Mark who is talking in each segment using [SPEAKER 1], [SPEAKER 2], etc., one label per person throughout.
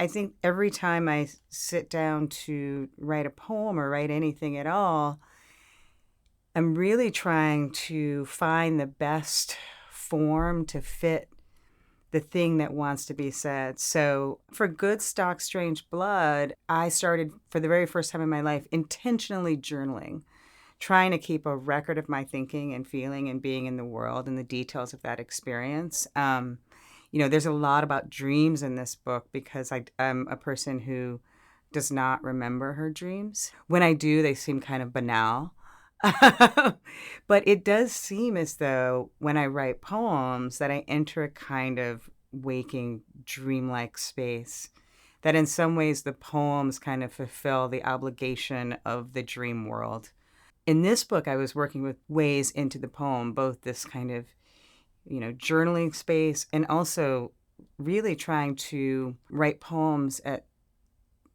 [SPEAKER 1] I think every time I sit down to write a poem or write anything at all, I'm really trying to find the best form to fit the thing that wants to be said. So for Good Stock, Strange Blood, I started for the very first time in my life intentionally journaling, trying to keep a record of my thinking and feeling and being in the world and the details of that experience. There's a lot about dreams in this book because I'm a person who does not remember her dreams. When I do, they seem kind of banal. But it does seem as though when I write poems that I enter a kind of waking, dreamlike space. That in some ways the poems kind of fulfill the obligation of the dream world. In this book, I was working with ways into the poem, both this kind of, journaling space and also really trying to write poems at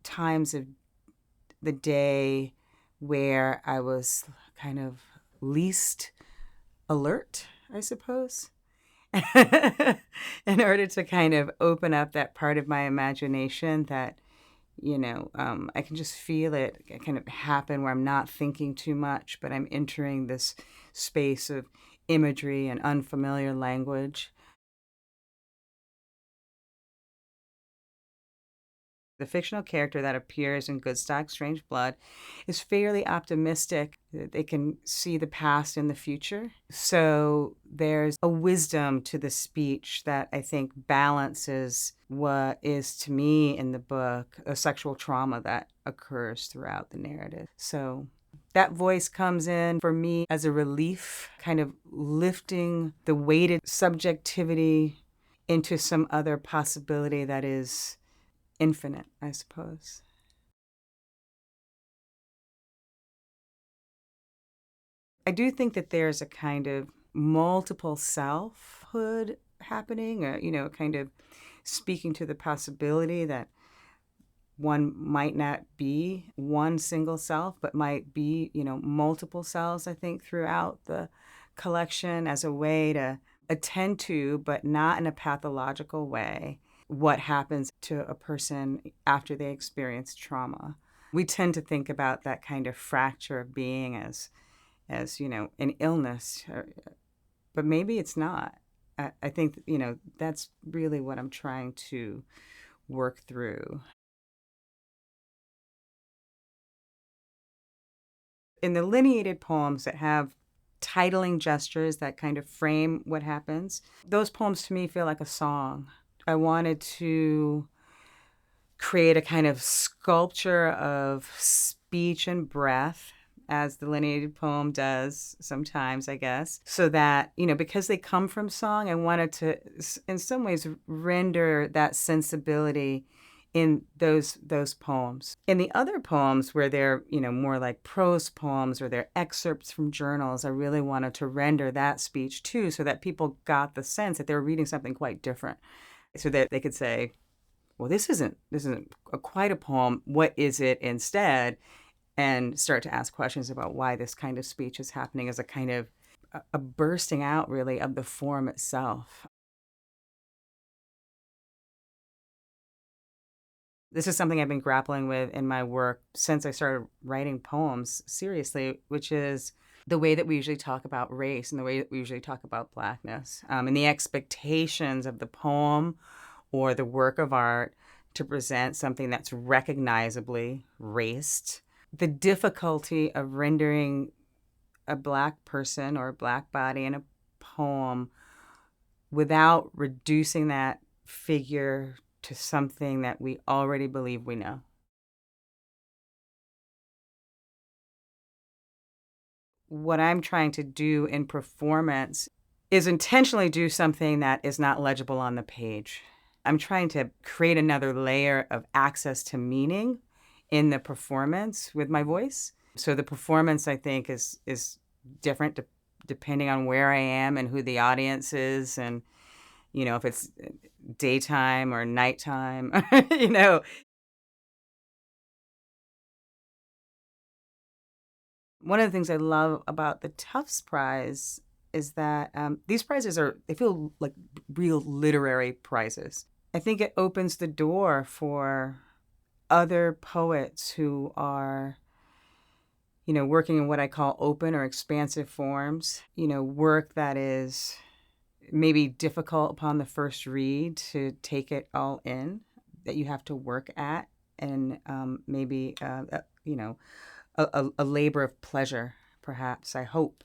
[SPEAKER 1] times of the day where I was kind of least alert, I suppose, in order to kind of open up that part of my imagination that, I can just feel it kind of happen where I'm not thinking too much, but I'm entering this space of imagery and unfamiliar language. The fictional character that appears in Good Stock, Strange Blood is fairly optimistic that they can see the past and the future. So there's a wisdom to the speech that I think balances what is, to me, in the book, a sexual trauma that occurs throughout the narrative. So that voice comes in for me as a relief, kind of lifting the weighted subjectivity into some other possibility that is infinite, I suppose. I do think that there's a kind of multiple selfhood happening, kind of speaking to the possibility that one might not be one single self, but might be, multiple selves, I think, throughout the collection as a way to attend to, but not in a pathological way, what happens to a person after they experience trauma. We tend to think about that kind of fracture of being as an illness, but maybe it's not. I think, that's really what I'm trying to work through. In the lineated poems that have titling gestures that kind of frame what happens, those poems to me feel like a song. I wanted to create a kind of sculpture of speech and breath, as the lineated poem does sometimes, I guess, so that, because they come from song, I wanted to, in some ways, render that sensibility in those poems. In the other poems where they're, more like prose poems or they're excerpts from journals, I really wanted to render that speech too, so that people got the sense that they were reading something quite different, so that they could say, well, this isn't quite a poem. What is it instead? And start to ask questions about why this kind of speech is happening as a kind of a bursting out, really, of the form itself. This is something I've been grappling with in my work since I started writing poems seriously, which is the way that we usually talk about race and the way that we usually talk about Blackness, and the expectations of the poem or the work of art to present something that's recognizably raced. The difficulty of rendering a Black person or a Black body in a poem without reducing that figure to something that we already believe we know. What I'm trying to do in performance is intentionally do something that is not legible on the page. I'm trying to create another layer of access to meaning in the performance with my voice. So the performance, I think, is different depending on where I am and who the audience is, and if it's daytime or nighttime. you know, One of the things I love about the Tufts Prize is that these prizes they feel like real literary prizes. I think it opens the door for other poets who are, working in what I call open or expansive forms, work that is maybe difficult upon the first read to take it all in, that you have to work at, and maybe, a labor of pleasure, perhaps, I hope.